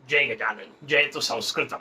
जय गजानन जय तो संस्कृतम.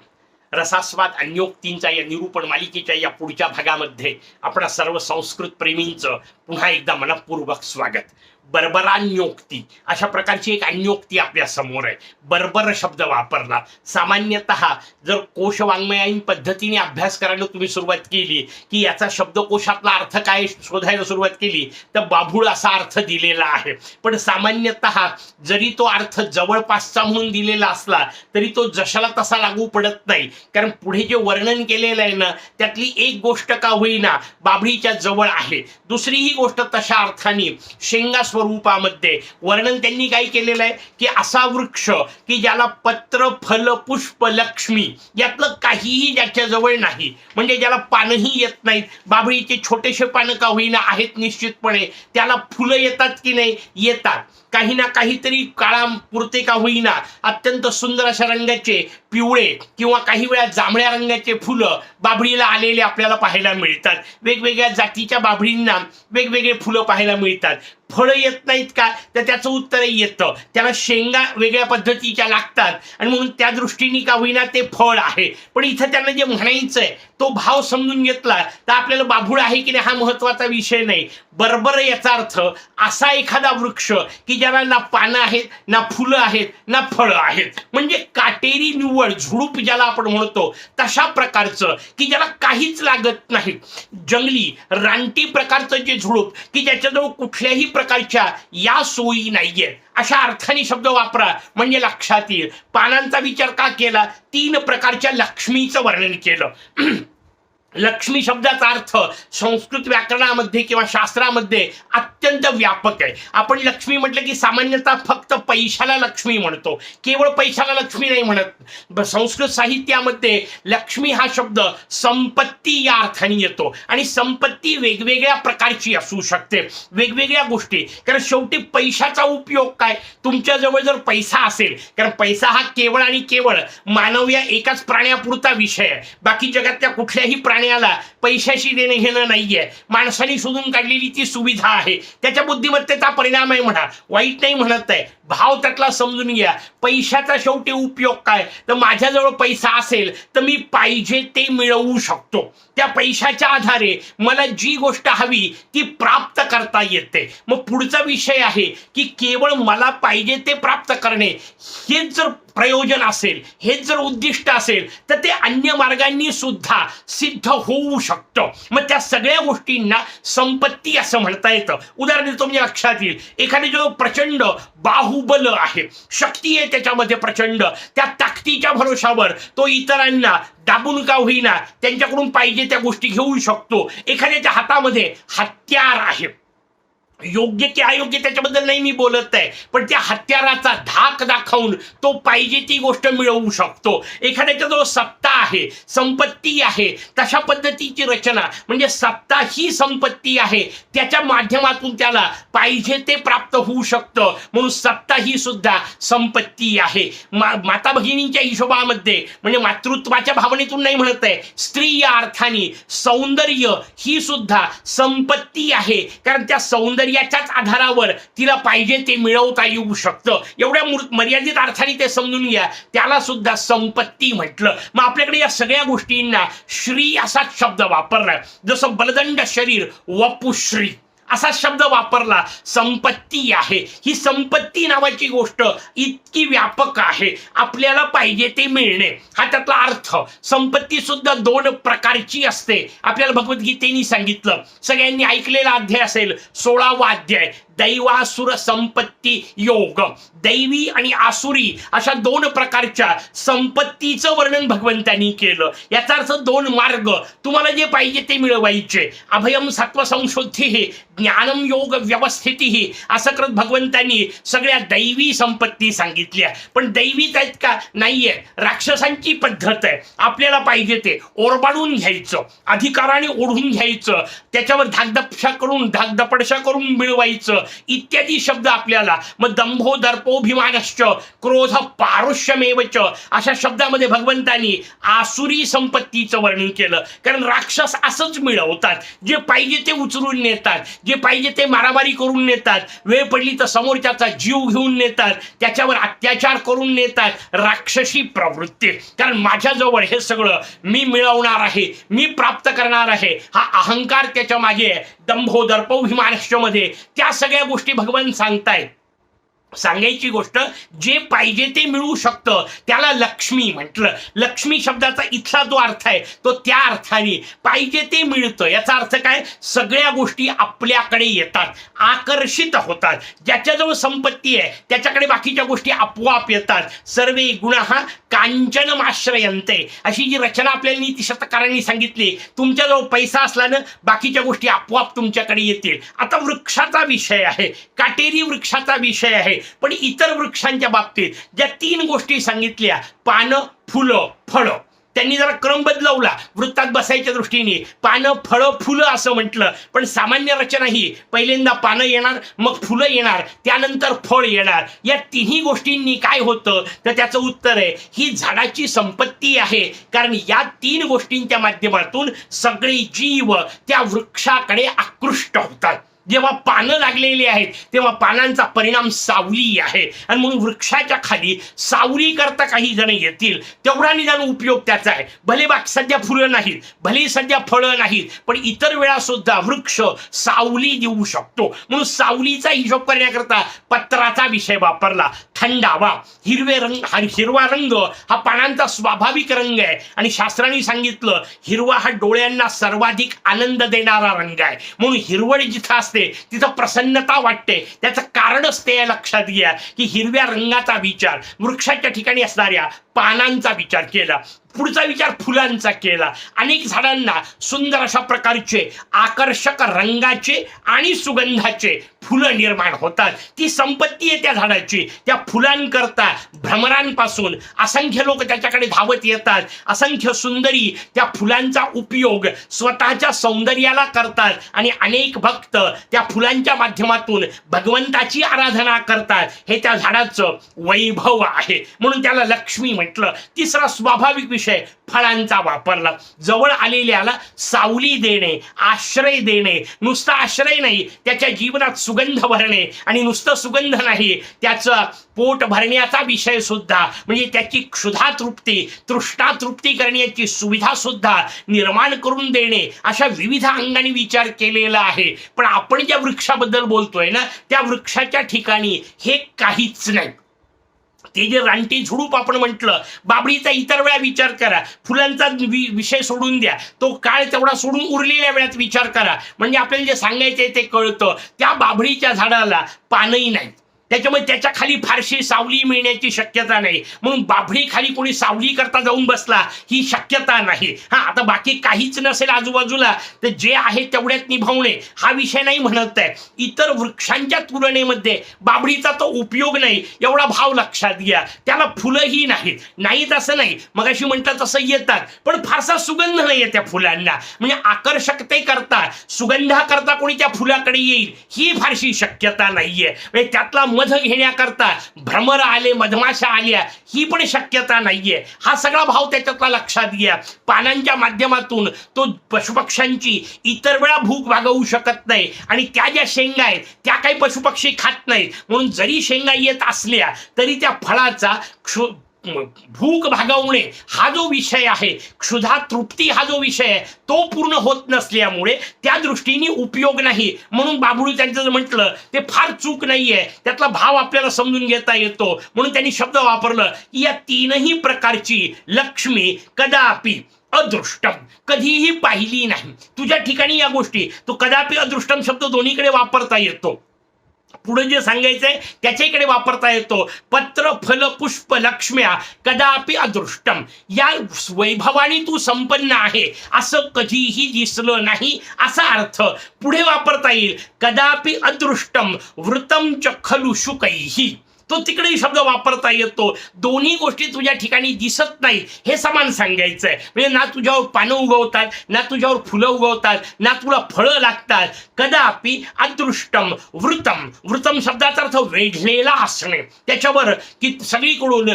रसास्वाद अन्योक्तींचा या निरूपण मालिकेच्या या पुढच्या भागामध्ये आपणा सर्व संस्कृत प्रेमींचं पुन्हा एकदा मनपूर्वक स्वागत. बर्बरान्योक्ती अशा प्रकारची एक अन्योक्ती आपल्या समोर आहे. बर्बर शब्द वापरला. सामान्यतः जर कोशवाङ्मयीन पद्धतीने अभ्यास करायला तुम्ही सुरुवात केली की याचा शब्दकोशातला अर्थ काय शोधायला सुरुवात केली तर बाभूळ असा अर्थ दिलेला आहे. पण सामान्यतः जरी तो अर्थ जवळपासचा म्हणून दिलेला असला तरी तो जशाला तसा लागू पडत नाही. कारण पुढे जे वर्णन केलेलं आहे ना त्यातली एक गोष्ट का होईना बाभळीच्या जवळ आहे. दुसरी ही गोष्ट तशा अर्थाने शेंगा स्वरूपामध्ये वर्णन त्यांनी काय केलेलं आहे की असा वृक्ष की ज्याला पत्र फल पुष्प लक्ष्मी यातलं काहीही ज्याच्या जवळ नाही, म्हणजे ज्याला पानही येत नाहीत. बाभळीचे छोटेसे पानं का होईना आहेत निश्चितपणे. त्याला फुलं येतात की नाही? येतात. काही ना काहीतरी काळापुरते का होईना अत्यंत सुंदर अशा रंगाचे पिवळे किंवा काही वेळा जांभळ्या रंगाचे फुलं बाभळीला आलेले आपल्याला पाहायला मिळतात. वेगवेगळ्या जातीच्या बाभळींना वेगवेगळे फुलं पाहायला मिळतात. फळं येत नाहीत का तर त्याचं उत्तरही येतं. त्याला शेंगा वेगळ्या पद्धतीच्या लागतात आणि म्हणून त्या दृष्टीने का होईना ते फळ आहे. पण इथं त्यांना जे म्हणायचंय तो भाव समजून घेतला तर आपल्याला बाभूळ आहे की नाही हा महत्वाचा विषय नाही. बर्बर याचा अर्थ असा एखादा वृक्ष की ज्याला ना पानं आहेत ना फुलं आहेत ना फळं आहेत, म्हणजे काटेरी निव्वळ झुडूप ज्याला आपण म्हणतो तशा प्रकारचं की ज्याला काहीच लागत नाही. जंगली रानटी प्रकारचं जे झुडूप की ज्याच्याजवळ कुठल्याही प्रकारच्या या सोयी नाहीये अशा अर्थाने शब्द वापरा म्हणजे लक्षात येईल. पानांचा विचार का केला? 3 प्रकारच्या लक्ष्मीचं वर्णन केलं. लक्ष्मी शब्दाचा अर्थ संस्कृत व्याकरणामध्ये किंवा शास्त्रामध्ये अत्यंत व्यापक आहे. आपण लक्ष्मी म्हटलं की सामान्यतः फक्त पैशाला लक्ष्मी म्हणतो, केवळ पैशाला लक्ष्मी नाही म्हणत. संस्कृत साहित्यामध्ये लक्ष्मी हा शब्द संपत्ती या अर्थाने येतो आणि संपत्ती वेगवेगळ्या प्रकारची असू शकते, वेगवेगळ्या गोष्टी. कारण शेवटी पैशाचा उपयोग काय? तुमच्याजवळ जर पैसा असेल, कारण पैसा हा केवळ आणि केवळ मानव या एकाच प्राण्यापुरता विषय आहे. बाकी जगातल्या कुठल्याही प्राण्याला पैशाशी देणे घेणं नाहीये. माणसाने शोधून काढलेली ती सुविधा आहे. त्याच्या बुद्धिमत्तेचा परिणाम आहे म्हणा, वाईट नाही म्हणत आहे. भाव त्यातला समजून घ्या. पैशाचा शेवटी उपयोग काय तर माझ्याजवळ पैसा असेल तर मी पाहिजे ते मिळवू शकतो. त्या पैशाच्या आधारे मला जी गोष्ट हवी ती प्राप्त करता येते. मग पुढचा विषय आहे की केवळ मला पाहिजे ते प्राप्त करणे हेच जर प्रयोजन असेल, हेच जर उद्दिष्ट असेल तर ते अन्य मार्गांनी सुद्धा सिद्ध होऊ शकतं. मग त्या सगळ्या गोष्टींना संपत्ती असं म्हणता येतं. उदाहरण देतो म्हणजे लक्षात येईल. एखादे जो प्रचंड बाहुबल आहे, शक्ती आहे त्याच्यामध्ये प्रचंड, त्या ताकदीच्या भरोशावर तो इतरांना दाबून का होईना त्यांच्याकडून पाहिजे त्या गोष्टी घेऊ शकतो. एखाद्याच्या हातामध्ये हत्यार आहे, योग्य की अयोग्य त्याच्याबद्दल नाही मी बोलत आहे, पण त्या हत्याराचा धाक दाखवून तो पाहिजे ती गोष्ट मिळवू शकतो. एखाद्याच्या जवळ सत्ता आहे, संपत्ती आहे, तशा पद्धतीची रचना म्हणजे सत्ता ही संपत्ती आहे, त्याच्या माध्यमातून त्याला पाहिजे ते प्राप्त होऊ शकतं. म्हणून सत्ता ही सुद्धा संपत्ती आहे. माता भगिनींच्या हिशोबामध्ये म्हणजे मातृत्वाच्या भावनेतून नाही म्हणत आहे, स्त्री या अर्थाने सौंदर्य ही सुद्धा संपत्ती आहे. कारण त्या याच्याच आधारावर तिला पाहिजे ते मिळवता येऊ शकतं. एवढ्या मर्यादित अर्थाने ते समजून घ्या, त्याला सुद्धा संपत्ती म्हटलं. मग आपल्याकडे या सगळ्या गोष्टींना श्री असाच शब्द वापरलाय. जसं बलदंड शरीर वपुश्री असा शब्द वापरला. संपत्ती आहे. ही संपत्ती नावाची गोष्ट इतकी व्यापक आहे, आपल्याला पाहिजे ते मिळणे हा त्यातला अर्थ. संपत्ती सुद्धा 2 प्रकारची असते. आपल्याला भगवद्गीतेने सांगितलं. सगळ्यांनी ऐकलेला अध्याय असेल 16वा अध्याय, दैवासुर संपत्ती योग. दैवी आणि आसुरी अशा 2 प्रकारच्या संपत्तीचं वर्णन भगवंतांनी केलं. याचा अर्थ 2 मार्ग तुम्हाला जे पाहिजे ते मिळवायचे. अभयम सत्व संशुद्धी ज्ञानम योग व्यवस्थिती असं करत भगवंतांनी सगळ्या दैवी संपत्ती सांगितल्या. पण दैवीच आहेत का? नाहीये. राक्षसांची पद्धत आहे. आपल्याला पाहिजे ते ओरबाडून घ्यायचं, अधिकाराने ओढून घ्यायचं, त्याच्यावर धाकधपशा करून धाकधपडशा करून मिळवायचं. इत्यादी शब्द आपल्याला, मग दंभो दर्पोभिमानश्च क्रोध पारुष्यमेवच अशा शब्दामध्ये भगवंतांनी आसुरी संपत्तीचं वर्णन केलं. कारण राक्षस असंच मिळवतात, जे पाहिजे ते उचलून नेतात, जे पाहिजे ते मारामारी करून नेतात, वेळ पडली तर समोरच्याचा जीव घेऊन नेतात, त्याच्यावर अत्याचार करून नेतात. राक्षसी प्रवृत्ती. कारण माझ्याजवळ हे सगळं मी मिळवणार आहे, मी प्राप्त करणार आहे, हा अहंकार त्याच्या मागे आहे. दंभो दर्पोभिमानश्च मध्ये त्या सगळ्या गोष्टी भगवान सांगतायत. सांगायची गोष्ट, जे पाहिजे ते मिळू शकतं त्याला लक्ष्मी म्हटलं. लक्ष्मी शब्दाचा इथला जो अर्थ आहे तो त्या अर्थाने पाहिजे ते मिळतं. याचा अर्थ काय? सगळ्या गोष्टी आपल्याकडे येतात, आकर्षित होतात. ज्याच्याजवळ संपत्ती आहे त्याच्याकडे बाकीच्या गोष्टी आपोआप येतात. सर्वे गुणः कांचनमाश्रयन्ते अशी जी रचना आपल्याला नीतिशतकारांनी सांगितली. तुमच्याजवळ पैसा असला ना, बाकीच्या गोष्टी आपोआप तुमच्याकडे येतील. आता वृक्षाचा विषय आहे, काटेरी वृक्षाचा विषय आहे. पण इतर वृक्षांच्या बाबतीत ज्या 3 गोष्टी सांगितल्या, पानं, फुलं, फळं, त्यांनी जरा क्रम बदलवला वृत्तात बसायच्या दृष्टीने. पानं, फळं, फुलं असं म्हटलं. पण सामान्य रचना ही पहिल्यांदा पानं येणार, मग फुलं येणार, त्यानंतर फळ येणार. या तिन्ही गोष्टींनी काय होतं तर त्याचं उत्तर आहे, ही झाडाची संपत्ती आहे. कारण या 3 गोष्टींच्या माध्यमातून सगळे जीव त्या वृक्षाकडे आकृष्ट होतात. जेव्हा पानं लागलेली आहेत तेव्हा पानांचा परिणाम सावली आहे. आणि म्हणून वृक्षाच्या खाली सावली करता काही जण येतील, तेवढा निदान उपयोग त्याचा आहे. भले बाकी सध्या फुलं नाहीत, भले सध्या फळं नाहीत, पण इतर वेळा सुद्धा वृक्ष सावली देऊ शकतो. म्हणून सावलीचा हिशोब करण्याकरता पत्राचा विषय वापरला. थंडावा, हिरवा रंग हा पानांचा स्वाभाविक रंग आहे. आणि शास्त्रांनी सांगितलं, हिरवा हा डोळ्यांना सर्वाधिक आनंद देणारा रंग आहे. म्हणून हिरवळ जिथं असते तिथं प्रसन्नता वाटते. त्याचं कारणच ते लक्षात घ्या की हिरव्या रंगाचा विचार, वृक्षाच्या ठिकाणी असणाऱ्या पानांचा विचार केला. पुढचा विचार फुलांचा केला. अनेक झाडांना सुंदर अशा प्रकारचे आकर्षक रंगाचे आणि सुगंधाचे फुलं निर्माण होतात. ती संपत्ती आहे त्या झाडाची. त्या फुलांकरता भ्रमरांपासून असंख्य लोक त्याच्याकडे धावत येतात. असंख्य सुंदरी त्या फुलांचा उपयोग स्वतःच्या सौंदर्याला करतात. आणि अनेक भक्त त्या फुलांच्या माध्यमातून भगवंताची आराधना करतात. हे त्या झाडाचं वैभव आहे. म्हणून त्याला लक्ष्मी म्हटलं. तिसरा स्वाभाविक विषय फळांचा वापरला. जवळ आलेल्याला सावली देणे, आश्रय देणे. नुसता आश्रय नाही, त्याच्या जीवनात सुगंध भरणे. आणि नुसतं सुगंध नाही, त्याचं पोट भरण्याचा विषय सुद्धा, म्हणजे त्याची क्षुधा तृप्ती, तृष्णा तृप्ती करण्याची सुविधा सुद्धा निर्माण करून देणे. अशा विविध अंगाने विचार केलेला आहे. पण आपण ज्या वृक्षाबद्दल बोलतोय ना, त्या वृक्षाच्या ठिकाणी हे काहीच नाही. ते जे रानटी झुडूप आपण म्हटलं, बाभळीचा इतर वेळा विचार करा. फुलांचा विषय सोडून द्या, तो काळ तेवढा सोडून उरलेल्या वेळात विचार करा. म्हणजे आपल्याला जे सांगायचंय ते कळतं. त्या बाभळीच्या झाडाला पानही नाही, त्याच्यामुळे त्याच्या खाली फारशी सावली मिळण्याची शक्यता नाही. म्हणून बाभळी खाली कोणी सावली करता जाऊन बसला ही शक्यता नाही. आता बाकी काहीच नसेल आजूबाजूला तर जे आहे तेवढ्यात निभावणे हा विषय नाही म्हणत आहे. इतर वृक्षांच्या तुलनेमध्ये बाभळीचा तो उपयोग नाही एवढा भाव लक्षात घ्या. त्याला फुलंही नाहीत असं नाही, मगाशी म्हटलं तसं येतात, पण फारसा सुगंध नाही आहे त्या फुलांना. म्हणजे आकर्षकते करता, सुगंधा करता कोणी त्या फुलाकडे येईल ही फारशी शक्यता नाहीये. म्हणजे त्यातला मध घेण्याकरता भ्रमर आले, मधमाशा आल्या ही पण शक्यता नाहीये. हा सगळा भाव त्याच्यातला लक्षात घ्या. पानांच्या माध्यमातून तो पशुपक्ष्यांची इतर वेळा भूक भागवू शकत नाही. आणि त्या ज्या शेंगा आहेत त्या काही पशुपक्षी खात नाहीत. म्हणून जरी शेंगा येत असल्या तरी त्या फळाचा भूक भागवणे हा जो विषय आहे, क्षुधा तृप्ती हा जो विषय आहे, तो पूर्ण होत नसल्यामुळे त्या दृष्टीने उपयोग नाही. म्हणून बाभळी त्यांचं म्हटलं ते फार चूक नाहीये, त्यातला भाव आपल्याला समजून घेता येतो. म्हणून त्यांनी शब्द वापरलं की या 3ही प्रकारची लक्ष्मी कदापि अदृष्टम, कधीही पाहिली नाही. तुझ्या ठिकाणी या गोष्टी तो कदापि अदृष्टम शब्द दोन्हीकडे वापरता येतो. पुढे जे सांगायचंय त्याच्याकडे वापरता येतो. पत्र फल पुष्प लक्ष्म्या कदापि अदृष्टम, या वैभवाने तू संपन्न आहे असं कधीही दिसलं नाही असा अर्थ पुढे वापरता येईल. कदापि अदृष्टम वृतम च खलु शुकैहि, तो तिकडेही शब्द वापरता येतो. दोन्ही गोष्टी तुझ्या ठिकाणी दिसत नाही हे समान सांगायचंय. म्हणजे ना तुझ्यावर पानं उगवतात, ना तुझ्यावर फुलं उगवतात, ना तुला फळं लागतात. कदापि अदृष्टम वृतम. वृतम शब्दाचा अर्थ वेढलेला असणे. त्याच्यावर की सगळीकडून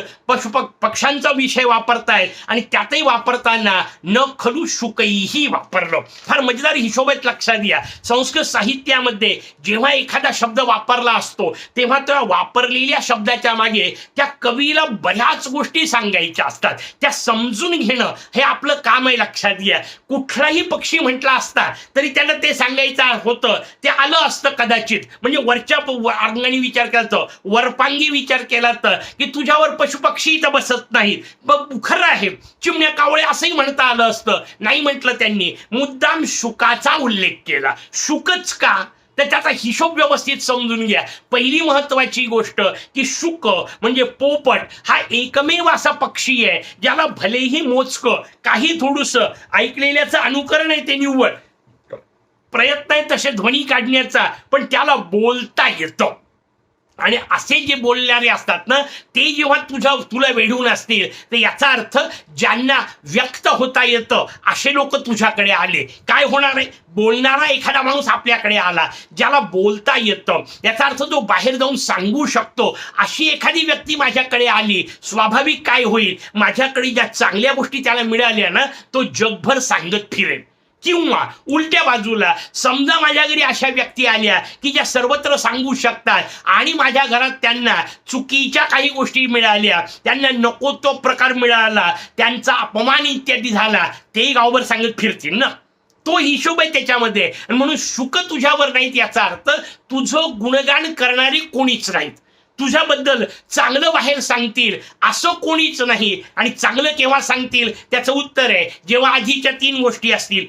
पक्ष्यांचा विषय वापरतायत आणि त्यातही वापरताना न खलू शुकही वापरलं. फार मजेदार हिशोब आहेत, लक्षात घ्या. संस्कृत साहित्यामध्ये जेव्हा एखादा शब्द वापरला असतो तेव्हा त्या वापरलेल्या शब्दाच्या मागे त्या कवीला बऱ्याच गोष्टी सांगायच्या असतात. त्या समजून घेणं हे आपलं काम आहे, लक्षात घ्या. कुठलाही पक्षी म्हटला असता तरी त्याला ते सांगायचं होतं, ते आलं असतं कदाचित. म्हणजे वरच्या अंगाने विचार केला तर, वरपांगी विचार केला तर, की तुझ्यावर पशुपक्षी इथं बसत नाहीत. खरं आहे, चिमण्या कावळे असंही म्हणता आलं असतं. नाही म्हटलं त्यांनी, मुद्दाम शुकाचा उल्लेख केला. शुकच का? तर त्याचा हिशोब व्यवस्थित समजून घ्या. पहिली महत्वाची गोष्ट की शुक म्हणजे पोपट हा एकमेव असा पक्षी आहे ज्याला भलेही मोजकं काही थोडंसं ऐकलेल्याचं अनुकरण आहे, ते निव्वळ प्रयत्न आहे तसे ध्वनी काढण्याचा, पण त्याला बोलता येतं. आणि असे जे बोलणारे असतात ना, ते जेव्हा तुला वेढून असतील तर याचा अर्थ ज्यांना व्यक्त होता येतं असे लोक तुझ्याकडे आले. काय होणार आहे? बोलणारा एखादा माणूस आपल्याकडे आला ज्याला बोलता येतं, याचा अर्थ जो बाहेर जाऊन सांगू शकतो, अशी एखादी व्यक्ती माझ्याकडे आली. स्वाभाविक काय होईल, माझ्याकडे ज्या चांगल्या गोष्टी त्याला मिळाल्या ना, तो जगभर सांगत फिरेल. किंवा उलट्या बाजूला समजा माझ्या घरी अशा व्यक्ती आल्या की ज्या सर्वत्र सांगू शकतात आणि माझ्या घरात त्यांना चुकीच्या काही गोष्टी मिळाल्या, त्यांना नको तो प्रकार मिळाला, त्यांचा अपमान इत्यादी झाला, ते गावभर सांगत फिरतील ना. तो हिशोब आहे त्याच्यामध्ये. म्हणून शुक तुझ्यावर नाहीत याचा अर्थ तुझं गुणगान करणारी कोणीच नाहीत. तुझ्याबद्दल चांगलं बाहेर सांगतील असं कोणीच नाही. आणि चांगलं केव्हा सांगतील त्याचं उत्तर आहे जेव्हा आधीच्या 3 गोष्टी असतील.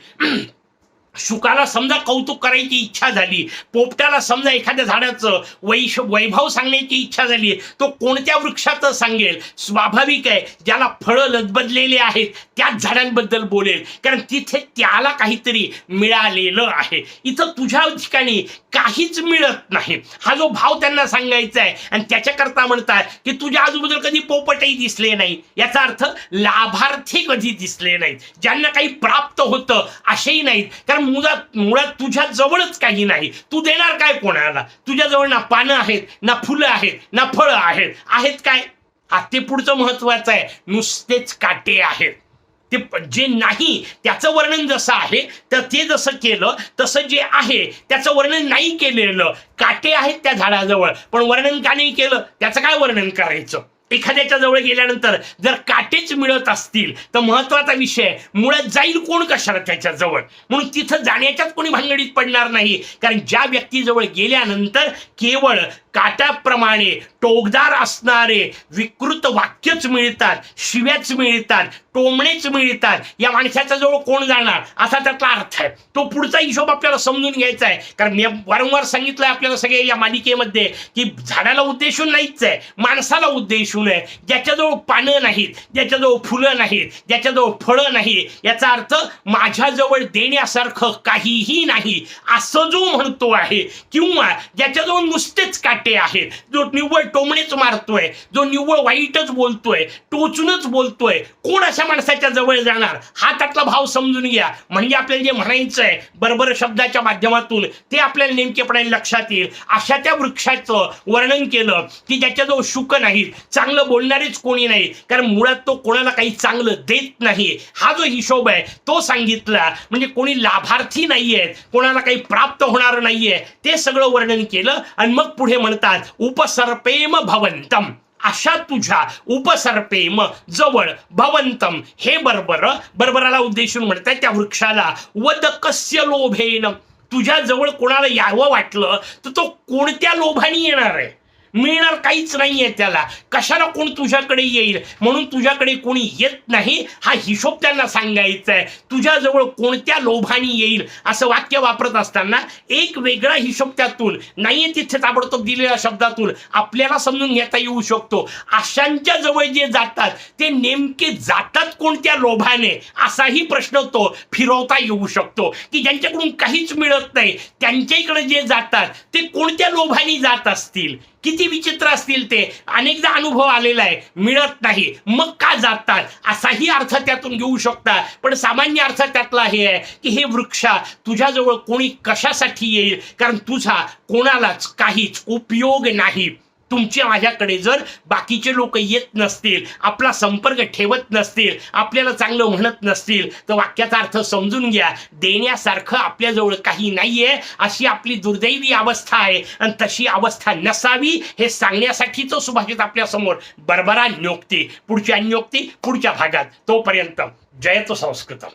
शुकाला समजा कौतुक करायची इच्छा झाली, पोपटाला समजा एखाद्या झाडाचं वैभव सांगण्याची इच्छा झाली, तो कोणत्या वृक्षाचं सांगेल? स्वाभाविक आहे, ज्याला फळं लदबदलेले आहेत त्याच झाडांबद्दल बोलेल, कारण तिथे त्याला काहीतरी मिळालेलं आहे. इथं तुझ्या ठिकाणी काहीच मिळत नाही, हा जो भाव त्यांना सांगायचा आहे. आणि त्याच्याकरता म्हणतात की तुझ्या आजूबाजूला कधी पोपटही दिसले नाही. याचा अर्थ लाभार्थी कधी दिसले नाहीत, ज्यांना काही प्राप्त होतं असेही नाहीत. कारण मुळात तुझ्या जवळच काही नाही. तू देणार काय कोणाला? तुझ्या जवळ ना पानं आहेत, ना फुलं आहेत, ना फळं आहेत. आहेत काय? ते पुढचं महत्वाचं आहे. नुसतेच काटे आहेत. ते जे नाही त्याचं वर्णन जसं आहे तर ते जसं केलं तसं जे आहे त्याचं वर्णन नाही केलेलं. काटे आहेत त्या झाडाजवळ, पण वर्णन का नाही केलं? त्याचं काय वर्णन करायचं? एखाद्याच्या जवळ गेल्यानंतर जर काटेच मिळत असतील तर महत्वाचा विषय, मुळात जाईल कोण कशाला त्याच्या जवळ? म्हणून तिथं जाण्याच्याच कोणी भानगडीत पडणार नाही. कारण ज्या व्यक्तीजवळ गेल्यानंतर केवळ काट्याप्रमाणे टोकदार असणारे विकृत वाक्यच मिळतात, शिव्याच मिळतात, टोमणेच मिळतात, या माणसाच्या जवळ कोण जाणार असा त्यातला अर्थ आहे. तो पुढचा हिशोब आपल्याला समजून घ्यायचा आहे. कारण मी वारंवार सांगितलंय आपल्याला सगळे या मालिकेमध्ये की झाडाला उद्देशून नाहीच आहे, माणसाला उद्देशून आहे. ज्याच्याजवळ पानं नाहीत, ज्याच्याजवळ फुलं नाहीत, ज्याच्याजवळ फळं नाही, याचा अर्थ माझ्याजवळ देण्यासारखं काहीही नाही असं जो म्हणतो आहे, किंवा ज्याच्याजवळ नुसतेच काटे आहेत, जो निव्वळ टोमणेच मारतोय, जो निव्वळ वाईटच बोलतोय, टोचूनच बोलतोय, कोण अशा माणसाच्या जवळ जाणार? हा त्यातला भाव समजून घ्या. म्हणजे आपल्याला जे म्हणायचं आहे बरोबर शब्दाच्या माध्यमातून ते आपल्याला नेमकेपणे लक्षात येईल. अशा त्या वृक्षाचं वर्णन केलं की ज्याच्याजवळ शुक नाहीत, चांगलं बोलणारेच कोणी नाही, कारण मुळात तो कोणाला काही चांगलं देत नाही. हा जो हिशोब आहे तो सांगितला. म्हणजे कोणी लाभार्थी नाहीये, कोणाला काही प्राप्त होणार नाहीये, ते सगळं वर्णन केलं. आणि मग पुढे म्हणतात उपसर्पेम भवंतम. अशा तुझ्या उपसर्पेम जवळ, भवंतम हे बरोबराला उद्देशून म्हणतात त्या वृक्षाला. वदकस्य लोभेन. तुझ्या जवळ कोणाला यावं वाटलं तर तो कोणत्या लोभाने येणार आहे? मिळणार काहीच नाहीये त्याला. कशाला कोण तुझ्याकडे येईल? म्हणून तुझ्याकडे कोणी येत नाही हा हिशोब त्यांना सांगायचा आहे. तुझ्याजवळ कोणत्या लोभाने येईल असं वाक्य वापरत असताना एक वेगळा हिशोब त्यातून नाहीये तिथे ताबडतोब दिलेल्या शब्दातून आपल्याला समजून घेता येऊ शकतो. अशांच्या जवळ जे जातात ते नेमके जातात कोणत्या लोभाने असाही प्रश्न तो फिरवता येऊ शकतो. की ज्यांच्याकडून काहीच मिळत नाही त्यांच्या इकडे जे जातात ते कोणत्या लोभाने जात असतील? किती विचित्र असतील ते, अनेकदा अनुभव आलेला आहे, मिळत नाही मग का जातात असाही अर्थ त्यातून घेऊ शकता. पण सामान्य अर्थ त्यातला हे आहे की हे वृक्षा तुझ्याजवळ कोणी कशासाठी येईल, कारण तुझा कोणालाच काहीच उपयोग नाही. तुमच्या माझ्याकडे जर बाकीचे लोक येत नसतील, आपला संपर्क ठेवत नसतील, आपल्याला चांगलं म्हणत नसतील, तर वाक्याचा अर्थ समजून घ्या, देण्यासारखं आपल्याजवळ काही नाहीये, अशी आपली दुर्दैवी अवस्था आहे. आणि तशी अवस्था नसावी हे सांगण्यासाठीच सुभाषित आपल्या समोर बर्बरा न्योक्ती. पुढची अन्योक्ती पुढच्या भागात. तोपर्यंत जयतो संस्कृतम.